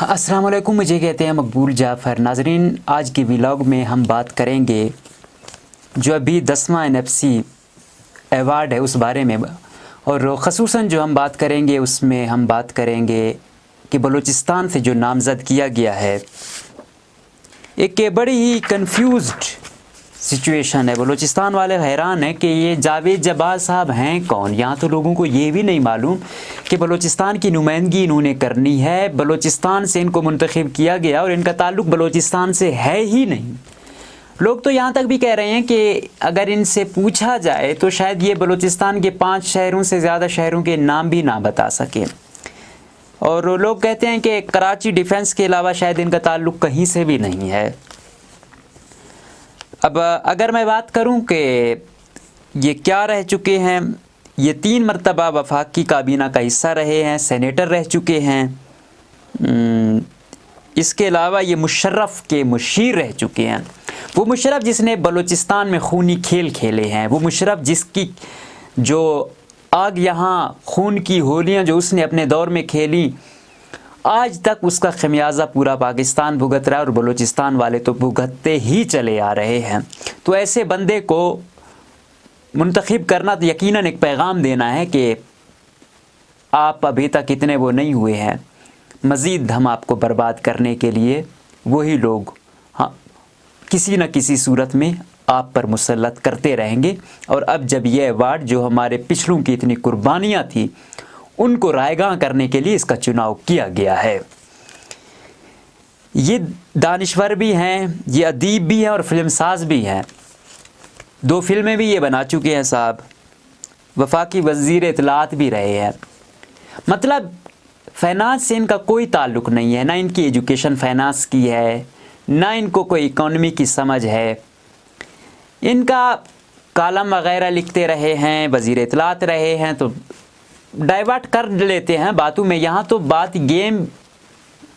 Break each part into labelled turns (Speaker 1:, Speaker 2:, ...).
Speaker 1: السلام علیکم، مجھے کہتے ہیں مقبول جعفر۔ ناظرین، آج کی ولاگ میں ہم بات کریں گے جو ابھی 10واں NFC ایوارڈ ہے اس بارے میں، اور خصوصاً جو ہم بات کریں گے اس میں ہم بات کریں گے کہ بلوچستان سے جو نامزد کیا گیا ہے، ایک بڑی ہی کنفیوزڈ سچویشن ہے۔ بلوچستان والے حیران ہیں کہ یہ جاوید جبار صاحب ہیں کون۔ یہاں تو لوگوں کو یہ بھی نہیں معلوم کہ بلوچستان کی نمائندگی انہوں نے کرنی ہے، بلوچستان سے ان کو منتخب کیا گیا اور ان کا تعلق بلوچستان سے ہے ہی نہیں۔ لوگ تو یہاں تک بھی کہہ رہے ہیں کہ اگر ان سے پوچھا جائے تو شاید یہ بلوچستان کے 5 شہروں سے زیادہ شہروں کے نام بھی نہ بتا سکے، اور لوگ کہتے ہیں کہ کراچی ڈیفنس کے علاوہ شاید ان کا تعلق کہیں سے بھی نہیں ہے۔ اب اگر میں بات کروں کہ یہ کیا رہ چکے ہیں، یہ 3 مرتبہ وفاقی کابینہ کا حصہ رہے ہیں، سینیٹر رہ چکے ہیں، اس کے علاوہ یہ مشرف کے مشیر رہ چکے ہیں۔ وہ مشرف جس نے بلوچستان میں خونی کھیل کھیلے ہیں، وہ مشرف جس کی جو آگ یہاں خون کی ہولیاں جو اس نے اپنے دور میں کھیلی، آج تک اس کا خمیازہ پورا پاکستان بھگت رہا ہے، اور بلوچستان والے تو بھگتتے ہی چلے آ رہے ہیں۔ تو ایسے بندے کو منتخب کرنا تو یقیناً ایک پیغام دینا ہے کہ آپ ابھی تک اتنے وہ نہیں ہوئے ہیں، مزید ہم آپ کو برباد کرنے کے لیے وہی لوگ کسی نہ کسی صورت میں آپ پر مسلط کرتے رہیں گے۔ اور اب جب یہ ایوارڈ جو ہمارے پچھلوں کی اتنی قربانیاں تھیں ان کو رائیگاں کرنے کے لیے اس کا چناؤ کیا گیا ہے۔ یہ دانشور بھی ہیں، یہ ادیب بھی ہیں اور فلم ساز بھی ہیں۔ 2 فلمیں بھی یہ بنا چکے ہیں صاحب، وفاقی وزیر اطلاعات بھی رہے ہیں۔ مطلب فائنانس سے ان کا کوئی تعلق نہیں ہے، نہ ان کی ایجوکیشن فائنانس کی ہے، نہ ان کو کوئی اکانومی کی سمجھ ہے۔ ان کا کالم وغیرہ لکھتے رہے ہیں، وزیر اطلاعات رہے ہیں، تو ڈائیورٹ کر لیتے ہیں باتوں میں۔ یہاں تو بات گیم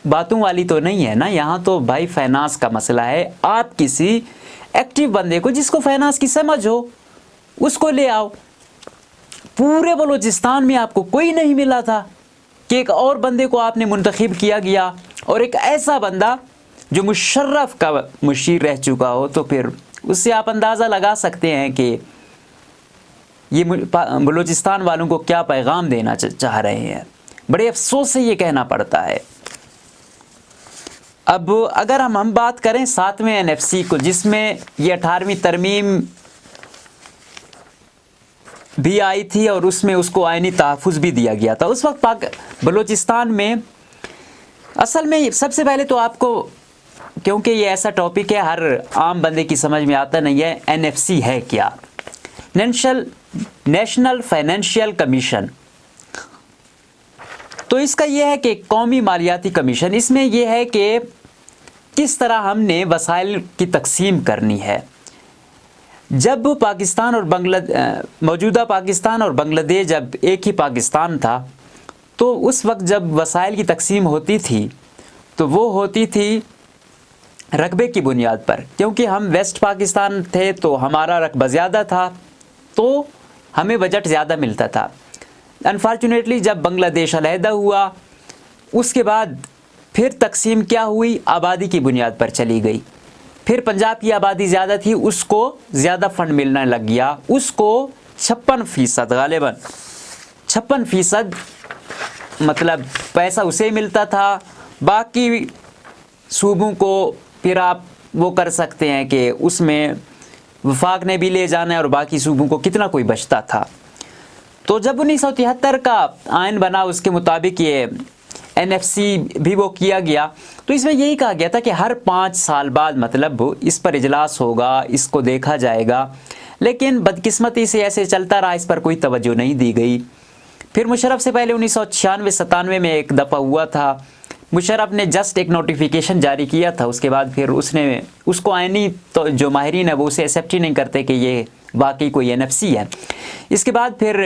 Speaker 1: باتوں والی تو نہیں ہے نا، یہاں تو بھائی فائنانس کا مسئلہ ہے۔ آپ کسی ایکٹیو بندے کو جس کو فائنانس کی سمجھ ہو اس کو لے آؤ۔ پورے بلوچستان میں آپ کو کوئی نہیں ملا تھا کہ ایک اور بندے کو آپ نے منتخب کیا گیا، اور ایک ایسا بندہ جو مشرف کا مشیر رہ چکا ہو، تو پھر اس سے آپ اندازہ لگا سکتے ہیں کہ یہ بلوچستان والوں کو کیا پیغام دینا چاہ رہے ہیں۔ بڑے افسوس سے یہ کہنا پڑتا ہے۔ اب اگر ہم بات کریں 7ویں NFC کو، جس میں یہ 18ویں ترمیم بھی آئی تھی اور اس میں اس کو آئینی تحفظ بھی دیا گیا تھا، اس وقت بلوچستان میں اصل میں سب سے پہلے تو آپ کو، کیونکہ یہ ایسا ٹاپک ہے ہر عام بندے کی سمجھ میں آتا نہیں ہے، NFC ہے کیا؟ National financial commission. تو اس کا یہ ہے کہ قومی مالیاتی کمیشن، اس میں یہ ہے کہ کس طرح ہم نے وسائل کی تقسیم کرنی ہے۔ جب پاکستان اور موجودہ پاکستان اور بنگلہ دیش جب ایک ہی پاکستان تھا، تو اس وقت جب وسائل کی تقسیم ہوتی تھی تو وہ ہوتی تھی رقبے کی بنیاد پر، کیونکہ ہم ویسٹ پاکستان تھے تو ہمارا رقبہ زیادہ تھا تو ہمیں بجٹ زیادہ ملتا تھا۔ انفارچونیٹلی جب بنگلہ دیش علیحدہ ہوا، اس کے بعد پھر تقسیم کیا ہوئی، آبادی کی بنیاد پر چلی گئی۔ پھر پنجاب کی آبادی زیادہ تھی، اس کو زیادہ فنڈ ملنے لگ گیا، اس کو 56% غالباً 56% مطلب پیسہ اسے ملتا تھا۔ باقی صوبوں کو پھر آپ وہ کر سکتے ہیں کہ اس میں وفاق نے بھی لے جانا ہے اور باقی صوبوں کو کتنا کوئی بچتا تھا۔ تو جب 1973 کا آئین بنا، اس کے مطابق یہ NFC بھی وہ کیا گیا، تو اس میں یہی کہا گیا تھا کہ ہر 5 سال بعد مطلب اس پر اجلاس ہوگا، اس کو دیکھا جائے گا۔ لیکن بدقسمتی سے ایسے چلتا رہا، اس پر کوئی توجہ نہیں دی گئی۔ پھر مشرف سے پہلے 1996-97 میں ایک دفعہ ہوا تھا، مشرف نے جسٹ ایک نوٹیفیکیشن جاری کیا تھا، اس کے بعد پھر اس کو آئینی تو جو ماہرین ہیں وہ اسے ایکسیپٹ ہی نہیں کرتے کہ یہ واقعی کوئی NFC ہے۔ اس کے بعد پھر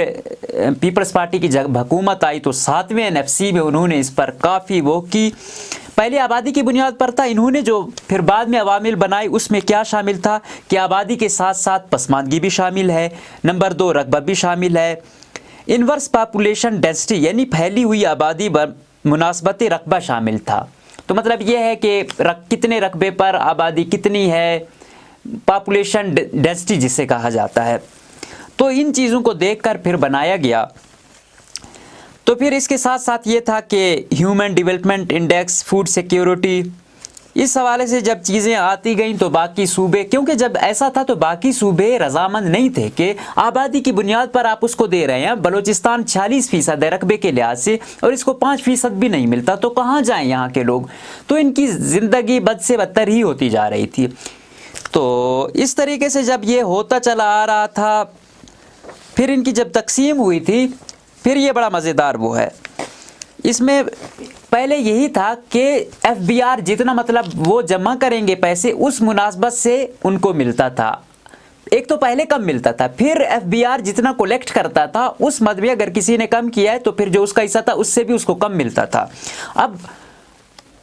Speaker 1: پیپلز پارٹی کی جب حکومت آئی تو 7ویں NFC میں انہوں نے اس پر کافی وہ کی۔ پہلے آبادی کی بنیاد پر تھا، انہوں نے جو پھر بعد میں عوامل بنائے اس میں کیا شامل تھا کہ آبادی کے ساتھ ساتھ پسماندگی بھی شامل ہے، نمبر 2 رقبہ بھی شامل ہے، انورس پاپولیشن ڈینسٹی یعنی پھیلی ہوئی آبادی پر مناسبت رقبہ شامل تھا، تو مطلب یہ ہے کہ کتنے رقبے پر آبادی کتنی ہے، پاپولیشن ڈینسٹی جسے کہا جاتا ہے، تو ان چیزوں کو دیکھ کر پھر بنایا گیا۔ تو پھر اس کے ساتھ ساتھ یہ تھا کہ human development index, food security, اس حوالے سے جب چیزیں آتی گئیں تو باقی صوبے، کیونکہ جب ایسا تھا تو باقی صوبے رضامند نہیں تھے کہ آبادی کی بنیاد پر آپ اس کو دے رہے ہیں۔ بلوچستان 46% ہے رقبے کے لحاظ سے، اور اس کو 5% بھی نہیں ملتا، تو کہاں جائیں یہاں کے لوگ؟ تو ان کی زندگی بد سے بدتر ہی ہوتی جا رہی تھی۔ تو اس طریقے سے جب یہ ہوتا چلا آ رہا تھا، پھر ان کی جب تقسیم ہوئی تھی، پھر یہ بڑا مزیدار وہ ہے، اس میں پہلے یہی تھا کہ ایف بی آر جتنا مطلب وہ جمع کریں گے پیسے، اس مناسبت سے ان کو ملتا تھا۔ ایک تو پہلے کم ملتا تھا، پھر ایف بی آر جتنا کولیکٹ کرتا تھا اس مد میں اگر کسی نے کم کیا ہے تو پھر جو اس کا حصہ تھا اس سے بھی اس کو کم ملتا تھا۔ اب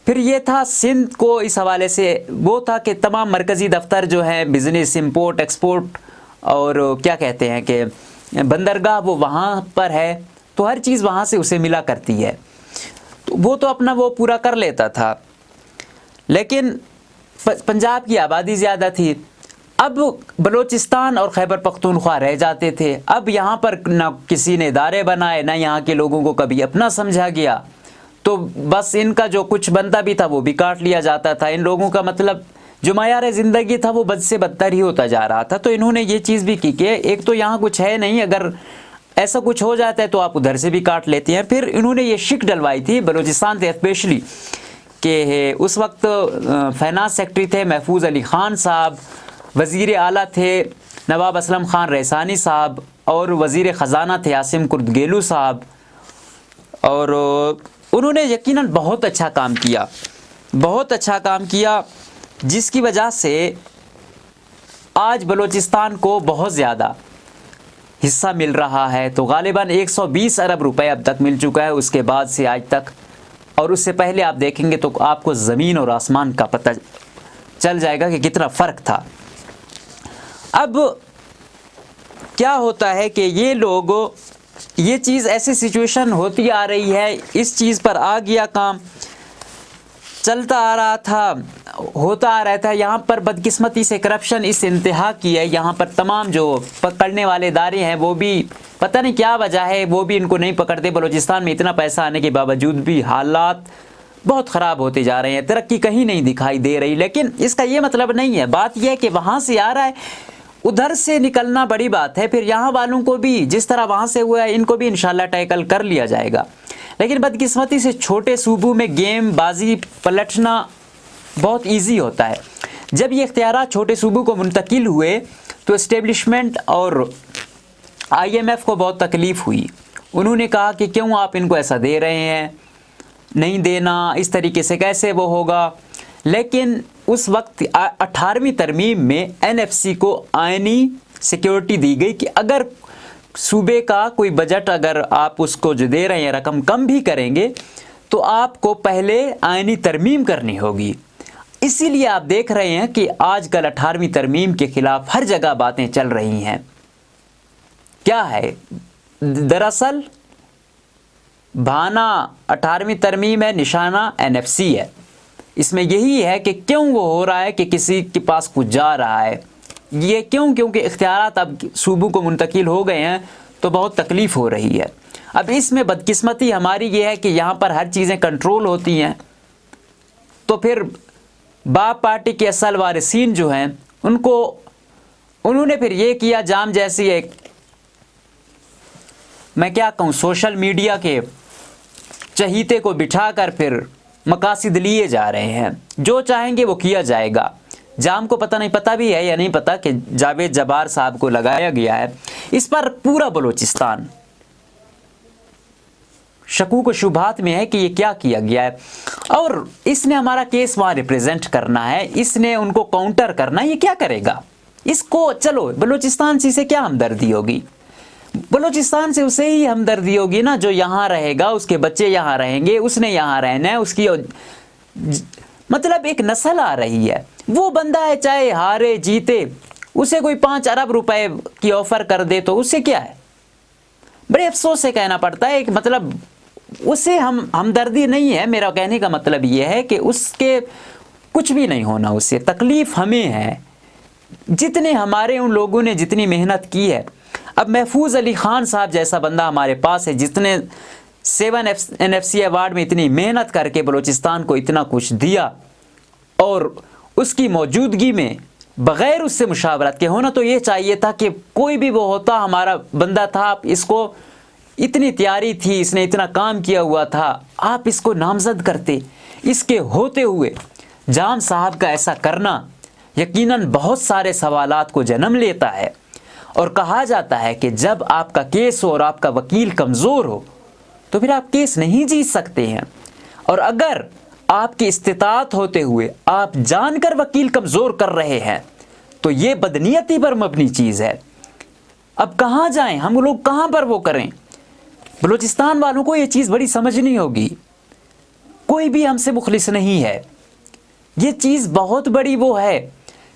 Speaker 1: پھر یہ تھا سندھ کو اس حوالے سے وہ تھا کہ تمام مرکزی دفتر جو ہیں بزنس، امپورٹ ایکسپورٹ اور کیا کہتے ہیں کہ بندرگاہ، وہ وہاں پر ہے، تو ہر چیز وہاں سے اسے ملا کرتی ہے، تو وہ تو اپنا وہ پورا کر لیتا تھا۔ لیکن پنجاب کی آبادی زیادہ تھی، اب بلوچستان اور خیبر پختونخوا رہ جاتے تھے۔ اب یہاں پر نہ کسی نے ادارے بنائے، نہ یہاں کے لوگوں کو کبھی اپنا سمجھا گیا، تو بس ان کا جو کچھ بنتا بھی تھا وہ بھی کاٹ لیا جاتا تھا۔ ان لوگوں کا مطلب جو معیار زندگی تھا وہ بد سے بدتر ہی ہوتا جا رہا تھا۔ تو انہوں نے یہ چیز بھی کی کہ ایک تو یہاں کچھ ہے نہیں، اگر ایسا کچھ ہو جاتا ہے تو آپ ادھر سے بھی کاٹ لیتے ہیں۔ پھر انہوں نے یہ شک ڈلوائی تھی بلوچستان سے اسپیشلی، کہ اس وقت فائنانس سیکٹری تھے محفوظ علی خان صاحب، وزیر اعلیٰ تھے نواب اسلم خان ریحسانی صاحب، اور وزیر خزانہ تھے عاصم کرد گیلو صاحب، اور انہوں نے یقیناً بہت اچھا کام کیا، بہت اچھا کام کیا، جس کی وجہ سے آج بلوچستان کو بہت زیادہ حصہ مل رہا ہے۔ تو غالباً 120 ارب روپے اب تک مل چکا ہے اس کے بعد سے آج تک، اور اس سے پہلے آپ دیکھیں گے تو آپ کو زمین اور آسمان کا پتہ چل جائے گا کہ کتنا فرق تھا۔ اب کیا ہوتا ہے کہ یہ لوگ، یہ چیز ایسی سچویشن ہوتی آ رہی ہے، اس چیز پر آ گیا کام، چلتا آ رہا تھا، ہوتا آ رہا تھا۔ یہاں پر بدقسمتی سے کرپشن اس انتہا کی ہے، یہاں پر تمام جو پکڑنے والے ادارے ہیں وہ بھی پتہ نہیں کیا وجہ ہے، وہ بھی ان کو نہیں پکڑتے۔ بلوچستان میں اتنا پیسہ آنے کے باوجود بھی حالات بہت خراب ہوتے جا رہے ہیں، ترقی کہیں نہیں دکھائی دے رہی۔ لیکن اس کا یہ مطلب نہیں ہے، بات یہ ہے کہ وہاں سے آ رہا ہے، ادھر سے نکلنا بڑی بات ہے، پھر یہاں والوں کو بھی جس طرح وہاں سے ہوا ہے ان کو بھی انشاءاللہ ٹیکل کر لیا جائے گا۔ لیکن بدقسمتی سے چھوٹے صوبوں میں گیم بازی پلٹنا بہت ایزی ہوتا ہے۔ جب یہ اختیارات چھوٹے صوبوں کو منتقل ہوئے تو اسٹیبلشمنٹ اور آئی ایم ایف کو بہت تکلیف ہوئی۔ انہوں نے کہا کہ کیوں آپ ان کو ایسا دے رہے ہیں، نہیں دینا، اس طریقے سے کیسے وہ ہوگا۔ لیکن اس وقت 18ویں ترمیم میں این ایف سی کو آئینی سیکیورٹی دی گئی کہ اگر صوبے کا کوئی بجٹ اگر آپ اس کو جو دے رہے ہیں رقم کم بھی کریں گے تو آپ کو پہلے آئینی ترمیم کرنی ہوگی۔ اسی لیے آپ دیکھ رہے ہیں کہ آج کل 18ویں ترمیم کے خلاف ہر جگہ باتیں چل رہی ہیں۔ کیا ہے دراصل بہانہ 18ویں ترمیم ہے، نشانہ این ایف سی ہے۔ اس میں یہی ہے کہ کیوں وہ ہو رہا ہے کہ کسی کے پاس کچھ جا رہا ہے، یہ کیونکہ اختیارات اب صوبوں کو منتقل ہو گئے ہیں تو بہت تکلیف ہو رہی ہے۔ اب اس میں بدقسمتی ہماری یہ ہے کہ یہاں پر ہر چیزیں کنٹرول ہوتی ہیں، تو پھر باپ پارٹی کے اصل وارثین جو ہیں انہوں نے پھر یہ کیا، جام جیسی ایک میں کیا کہوں سوشل میڈیا کے چہیتے کو بٹھا کر پھر مقاصد لیے جا رہے ہیں، جو چاہیں گے وہ کیا جائے گا۔ جام کو پتہ بھی ہے یا نہیں پتہ کہ جاوید جبار صاحب کو لگایا گیا ہے، اس پر پورا بلوچستان شکوک و شبہات میں ہے کہ یہ کیا کیا گیا ہے، اور اس نے ہمارا کیس وہاں ریپریزنٹ کرنا ہے، اس نے ان کو کاؤنٹر کرنا ہے۔ یہ کیا کرے گا؟ اس کو چلو بلوچستان سے کیا ہمدردی ہوگی؟ بلوچستان سے اسے ہی ہمدردی ہوگی نا جو یہاں رہے گا، اس کے بچے یہاں رہیں گے، اس نے یہاں رہنا ہے، اس کی مطلب ایک نسل آ رہی ہے۔ وہ بندہ ہے چاہے ہارے جیتے، اسے کوئی 5 ارب روپے کی آفر کر دے تو اس سے کیا ہے؟ بڑے افسوس سے کہنا پڑتا ہے، ایک مطلب اسے ہمدردی نہیں ہے. میرا کہنے کا مطلب یہ ہے کہ اس کے کچھ بھی نہیں ہونا, اس سے تکلیف ہمیں ہے جتنے ہمارے ان لوگوں نے جتنی محنت کی ہے. اب محفوظ علی خان صاحب جیسا بندہ ہمارے پاس ہے جتنے 7 NFC ایوارڈ میں اتنی محنت کر کے بلوچستان کو اتنا کچھ دیا, اور اس کی موجودگی میں بغیر اس سے مشاورت کے ہونا تو یہ چاہیے تھا کہ کوئی بھی وہ ہوتا, ہمارا بندہ تھا, آپ اس کو اتنی تیاری تھی, اس نے اتنا کام کیا ہوا تھا, آپ اس کو نامزد کرتے. اس کے ہوتے ہوئے جام صاحب کا ایسا کرنا یقیناً بہت سارے سوالات کو جنم لیتا ہے. اور کہا جاتا ہے کہ جب آپ کا کیس ہو اور آپ کا وکیل کمزور ہو تو پھر آپ کیس نہیں جیت سکتے ہیں, اور اگر آپ کی استطاعت ہوتے ہوئے آپ جان کر وکیل کمزور کر رہے ہیں تو یہ بدنیتی پر مبنی چیز ہے. اب کہاں جائیں ہم لوگ, کہاں پر وہ کریں؟ بلوچستان والوں کو یہ چیز بڑی سمجھنی ہوگی. کوئی بھی ہم سے مخلص نہیں ہے, یہ چیز بہت بڑی وہ ہے.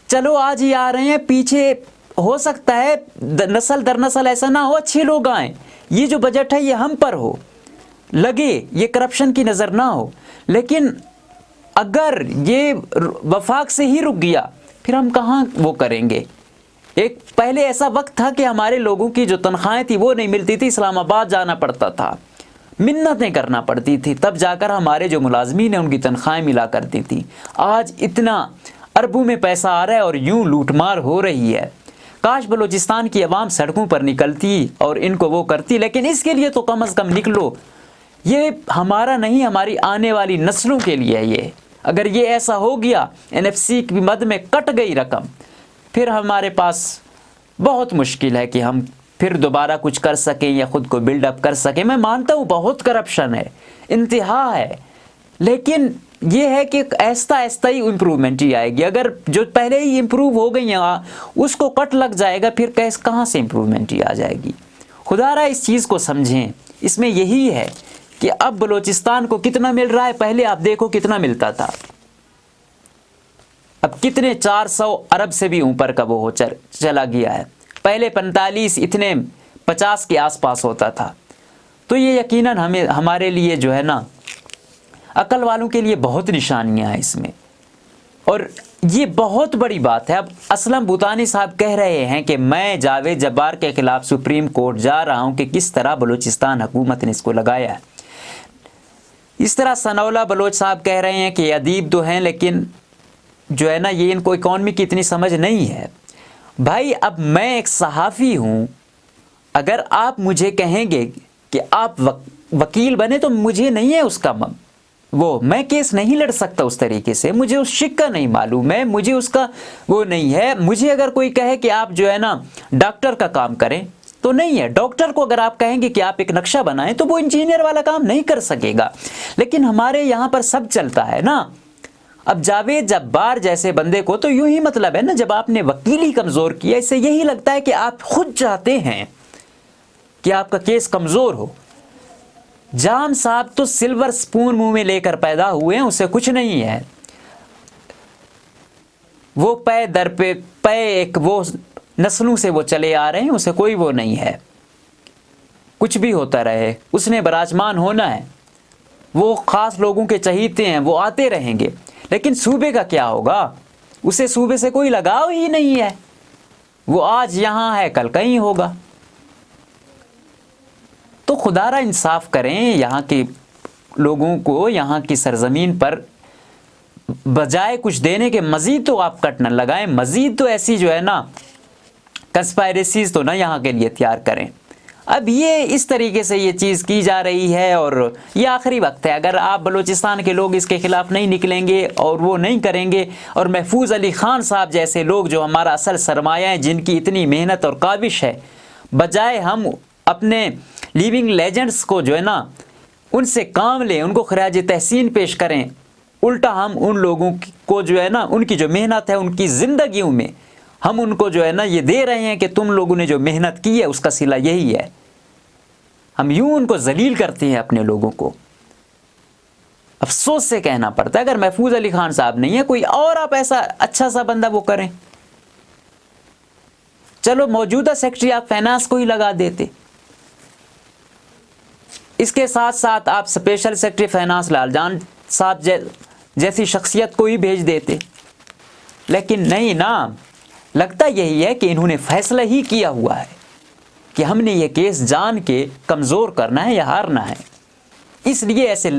Speaker 1: چلو آج ہی آ رہے ہیں, پیچھے ہو سکتا ہے نسل در نسل ایسا نہ ہو, اچھے لوگ آئیں, یہ جو بجٹ ہے یہ ہم پر ہو لگے, یہ کرپشن کی نظر نہ ہو. لیکن اگر یہ وفاق سے ہی رک گیا پھر ہم کہاں وہ کریں گے؟ ایک پہلے ایسا وقت تھا کہ ہمارے لوگوں کی جو تنخواہیں تھی وہ نہیں ملتی تھی, اسلام آباد جانا پڑتا تھا, منتیں کرنا پڑتی تھی, تب جا کر ہمارے جو ملازمین ہیں ان کی تنخواہیں ملا کرتی تھی. آج اتنا اربوں میں پیسہ آ رہا ہے اور یوں لوٹ مار ہو رہی ہے. کاش بلوچستان کی عوام سڑکوں پر نکلتی اور ان کو وہ کرتی, لیکن اس کے لیے تو کم از کم نکلو. یہ ہمارا نہیں, ہماری آنے والی نسلوں کے لیے یہ. اگر یہ ایسا ہو گیا, NFC کی مد میں کٹ گئی رقم, پھر ہمارے پاس بہت مشکل ہے کہ ہم پھر دوبارہ کچھ کر سکیں یا خود کو بلڈ اپ کر سکیں. میں مانتا ہوں بہت کرپشن ہے, انتہا ہے, لیکن یہ ہے کہ آہستہ آہستہ ہی امپروومنٹ ہی آئے گی. اگر جو پہلے ہی امپروو ہو گئی ہیں اس کو کٹ لگ جائے گا, پھر کہاں سے امپروومنٹ ہی آ جائے گی؟ خدا را اس چیز کو سمجھیں. اس میں یہی ہے کہ اب بلوچستان کو کتنا مل رہا ہے, پہلے آپ دیکھو کتنا ملتا تھا, اب کتنے 400 ارب سے بھی اوپر کا وہ چلا گیا ہے. پہلے 45 اتنے 50 کے آس پاس ہوتا تھا. تو یہ یقیناً ہمارے لیے جو ہے نا, عقل والوں کے لیے بہت نشانیاں ہیں اس میں, اور یہ بہت بڑی بات ہے. اب اسلم بوتانی صاحب کہہ رہے ہیں کہ میں جاوید جبار کے خلاف سپریم کورٹ جا رہا ہوں کہ کس طرح بلوچستان حکومت نے اس کو لگایا ہے. اس طرح ثناءاللہ بلوچ صاحب کہہ رہے ہیں کہ ادیب تو ہیں لیکن جو ہے نا یہ ان کو اکانومی کی اتنی سمجھ نہیں ہے. بھائی اب میں ایک صحافی ہوں, اگر آپ مجھے کہیں گے کہ آپ وکیل بنے تو مجھے نہیں ہے اس کا میں کیس نہیں لڑ سکتا اس طریقے سے, مجھے اس شک کا نہیں معلوم ہے, مجھے اس کا وہ نہیں ہے. مجھے اگر کوئی کہے کہ آپ جو ہے نا ڈاکٹر کا کام کریں تو نہیں ہے. ڈاکٹر کو اگر آپ کہیں گے کہ آپ ایک نقشہ بنائیں تو وہ انجینئر والا کام نہیں کر سکے گا. لیکن ہمارے یہاں پر سب چلتا ہے نا. اب جاوید جبار جیسے بندے کو تو یوں ہی مطلب ہے نا, جب آپ نے وکیلی کمزور کیا, اس سے یہی لگتا ہے کہ آپ خود چاہتے ہیں کہ آپ کا کیس کمزور ہو. جام صاحب تو سلور سپون منہ میں لے کر پیدا ہوئے ہیں, اسے کچھ نہیں ہے. وہ پے در پہ ایک وہ نسلوں سے وہ چلے آ رہے ہیں, اسے کوئی وہ نہیں ہے. کچھ بھی ہوتا رہے, اس نے براجمان ہونا ہے. وہ خاص لوگوں کے چہیتے ہیں, وہ آتے رہیں گے. لیکن صوبے کا کیا ہوگا؟ اسے صوبے سے کوئی لگاؤ ہی نہیں ہے. وہ آج یہاں ہے, کل کہیں ہوگا. تو خدا را انصاف کریں یہاں کے لوگوں کو, یہاں کی سرزمین پر بجائے کچھ دینے کے مزید تو آپ کٹ نہ لگائیں, مزید تو ایسی جو ہے نا کنسپائریسیز تو نہ یہاں کے لیے تیار کریں. اب یہ اس طریقے سے یہ چیز کی جا رہی ہے, اور یہ آخری وقت ہے. اگر آپ بلوچستان کے لوگ اس کے خلاف نہیں نکلیں گے اور وہ نہیں کریں گے, اور محفوظ علی خان صاحب جیسے لوگ جو ہمارا اصل سرمایہ ہیں, جن کی اتنی محنت اور کاوش ہے, بجائے ہم اپنے لیونگ لیجنڈز کو جو ہے نا ان سے کام لیں, ان کو خراج تحسین پیش کریں, الٹا ہم ان لوگوں کو جو ہے نا ان کی جو محنت ہے ان کی زندگیوں میں ہم ان کو جو ہے نا یہ دے رہے ہیں کہ تم لوگوں نے جو محنت کی ہے اس کا صلہ یہی ہے. ہم یوں ان کو ذلیل کرتے ہیں اپنے لوگوں کو. افسوس سے کہنا پڑتا ہے, اگر محفوظ علی خان صاحب نہیں ہے, کوئی اور آپ ایسا اچھا سا بندہ وہ کریں. چلو موجودہ سیکرٹری آپ فائنانس کو ہی لگا دیتے. اس کے ساتھ ساتھ آپ اسپیشل سیکرٹری فائنانس لال جان صاحب جیسی شخصیت کو ہی بھیج دیتے، لیکن نہیں نا، لگتا یہی ہے کہ انہوں نے فیصلہ ہی کیا ہوا ہے کہ ہم نے یہ کیس جان کے کمزور کرنا ہے یا ہارنا ہے، اس لیے ایسے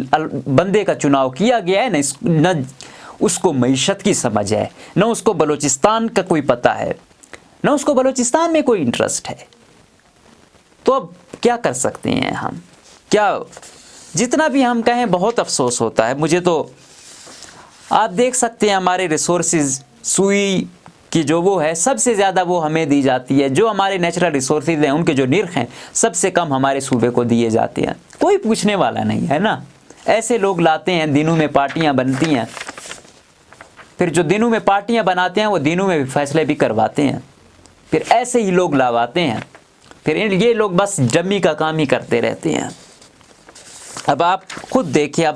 Speaker 1: بندے کا چناؤ کیا گیا ہے۔ نہ اس کو معیشت کی سمجھ ہے، نہ اس کو بلوچستان کا کوئی پتہ ہے، نہ اس کو بلوچستان میں کوئی انٹرسٹ ہے۔ تو اب کیا کر سکتے ہیں ہم؟ کیا جتنا بھی ہم کہیں بہت افسوس ہوتا ہے مجھے۔ تو آپ دیکھ سکتے ہیں ہمارے ریسورسز، سوئی کی جو وہ ہے سب سے زیادہ وہ ہمیں دی جاتی ہے، جو ہمارے نیچرل ریسورسز ہیں ان کے جو نرخ ہیں سب سے کم ہمارے صوبے کو دیے جاتے ہیں، کوئی پوچھنے والا نہیں ہے نا۔ ایسے لوگ لاتے ہیں، دنوں میں پارٹیاں بنتی ہیں، پھر جو دنوں میں پارٹیاں بناتے ہیں وہ دنوں میں بھی فیصلے بھی کرواتے ہیں، پھر ایسے ہی لوگ لاواتے ہیں، پھر یہ لوگ بس ڈمی کا کام ہی کرتے رہتے ہیں۔ اب آپ خود دیکھیں، اب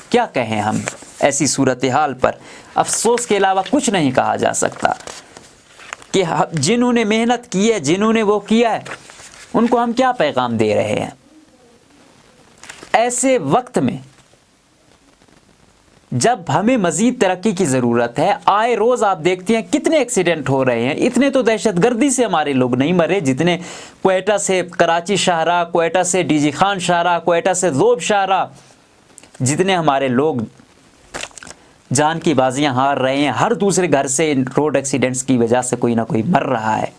Speaker 1: کیا کہیں ہم ایسی صورتحال پر؟ افسوس کے علاوہ کچھ نہیں کہا جا سکتا کہ جنہوں نے محنت کی ہے، جنہوں نے وہ کیا ہے، ان کو ہم کیا پیغام دے رہے ہیں ایسے وقت میں جب ہمیں مزید ترقی کی ضرورت ہے۔ آئے روز آپ دیکھتے ہیں کتنے ایکسیڈنٹ ہو رہے ہیں، اتنے تو دہشت گردی سے ہمارے لوگ نہیں مرے جتنے کوئٹہ سے کراچی شاہراہ، کوئٹہ سے ڈی جی خان شاہراہ، کوئٹہ سے ذوب شاہراہ، جتنے ہمارے لوگ جان کی بازیاں ہار رہے ہیں۔ ہر دوسرے گھر سے روڈ ایکسیڈنٹس کی وجہ سے کوئی نہ کوئی مر رہا ہے۔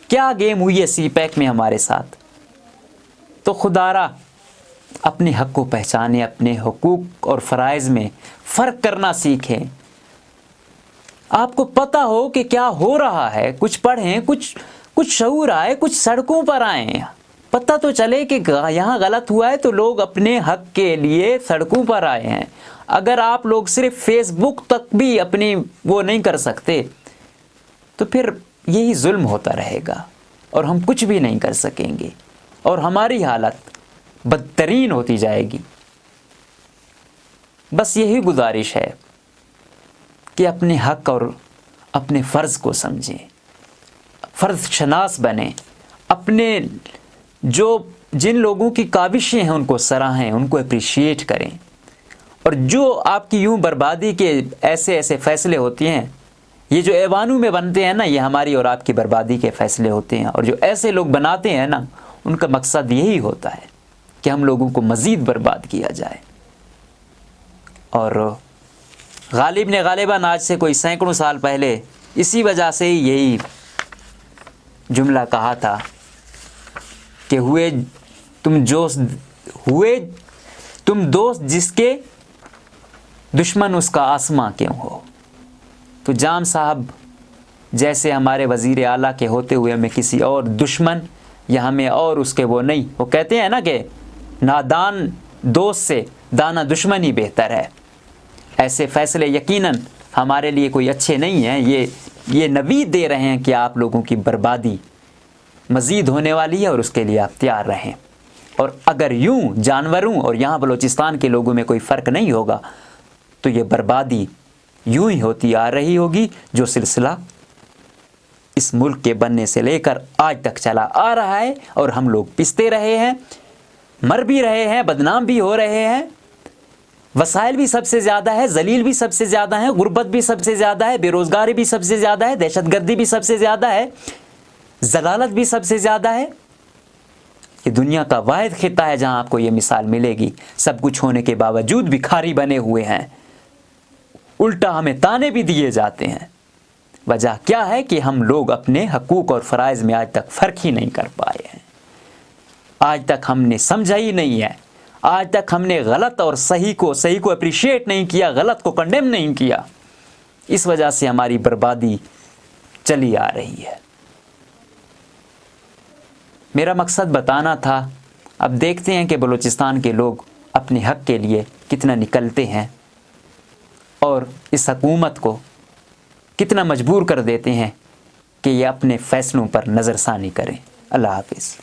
Speaker 1: کیا گیم ہوئی ہے سی پیک میں ہمارے ساتھ؟ تو خدارا اپنے حق کو پہچانے، اپنے حقوق اور فرائض میں فرق کرنا سیکھیں۔ آپ کو پتہ ہو کہ کیا ہو رہا ہے، کچھ پڑھیں، کچھ شعور آئے، کچھ سڑکوں پر آئیں، پتہ تو چلے کہ یہاں غلط ہوا ہے تو لوگ اپنے حق کے لیے سڑکوں پر آئے ہیں۔ اگر آپ لوگ صرف فیس بک تک بھی اپنی وہ نہیں کر سکتے تو پھر یہی ظلم ہوتا رہے گا اور ہم کچھ بھی نہیں کر سکیں گے اور ہماری حالت بدترین ہوتی جائے گی۔ بس یہی گزارش ہے کہ اپنے حق اور اپنے فرض کو سمجھیں، فرض شناس بنیں، اپنے جن لوگوں کی کاوشیں ہیں ان کو سراہیں، ان کو اپریشیٹ کریں، اور جو آپ کی یوں بربادی کے ایسے فیصلے ہوتے ہیں، یہ جو ایوانوں میں بنتے ہیں نا، یہ ہماری اور آپ کی بربادی کے فیصلے ہوتے ہیں، اور جو ایسے لوگ بناتے ہیں نا ان کا مقصد یہی ہوتا ہے کہ ہم لوگوں کو مزید برباد کیا جائے۔ اور غالب نے غالباً آج سے کوئی سینکڑوں سال پہلے اسی وجہ سے ہی یہی جملہ کہا تھا کہ ہوئے تم دوست جس کے دشمن اس کا آسماں کیوں ہو۔ تو جام صاحب جیسے ہمارے وزیر اعلیٰ کے ہوتے ہوئے ہمیں کسی اور دشمن یا ہمیں اور اس کے وہ نہیں، وہ کہتے ہیں نا کہ نادان دوست سے دانا دشمن ہی بہتر ہے۔ ایسے فیصلے یقیناً ہمارے لیے کوئی اچھے نہیں ہیں، یہ نوید دے رہے ہیں کہ آپ لوگوں کی بربادی مزید ہونے والی ہے اور اس کے لیے آپ تیار رہیں۔ اور اگر یوں جانوروں اور یہاں بلوچستان کے لوگوں میں کوئی فرق نہیں ہوگا تو یہ بربادی یوں ہی ہوتی آ رہی ہوگی، جو سلسلہ اس ملک کے بننے سے لے کر آج تک چلا آ رہا ہے، اور ہم لوگ پستے رہے ہیں، مر بھی رہے ہیں، بدنام بھی ہو رہے ہیں، وسائل بھی سب سے زیادہ ہے، ذلیل بھی سب سے زیادہ ہے، غربت بھی سب سے زیادہ ہے، بے روزگاری بھی سب سے زیادہ ہے، دہشت گردی بھی سب سے زیادہ ہے، ضلالت بھی سب سے زیادہ ہے۔ یہ دنیا کا واحد خطہ ہے جہاں آپ کو یہ مثال ملے گی۔ سب کچھ ہونے کے باوجود بھکاری بنے ہوئے ہیں، الٹا ہمیں تانے بھی دیے جاتے ہیں۔ وجہ کیا ہے کہ ہم لوگ اپنے حقوق اور فرائض میں آج تک فرق ہی نہیں کر پائے ہیں، آج تک ہم نے سمجھا ہی نہیں ہے، آج تک ہم نے غلط اور صحیح کو اپریشیٹ نہیں کیا، غلط کو کنڈیم نہیں کیا۔ اس وجہ سے ہماری بربادی چلی آ رہی ہے۔ میرا مقصد بتانا تھا، اب دیکھتے ہیں کہ بلوچستان کے لوگ اپنے حق کے لیے کتنا نکلتے ہیں اور اس حکومت کو کتنا مجبور کر دیتے ہیں کہ یہ اپنے فیصلوں پر نظر ثانی کریں۔ اللہ حافظ۔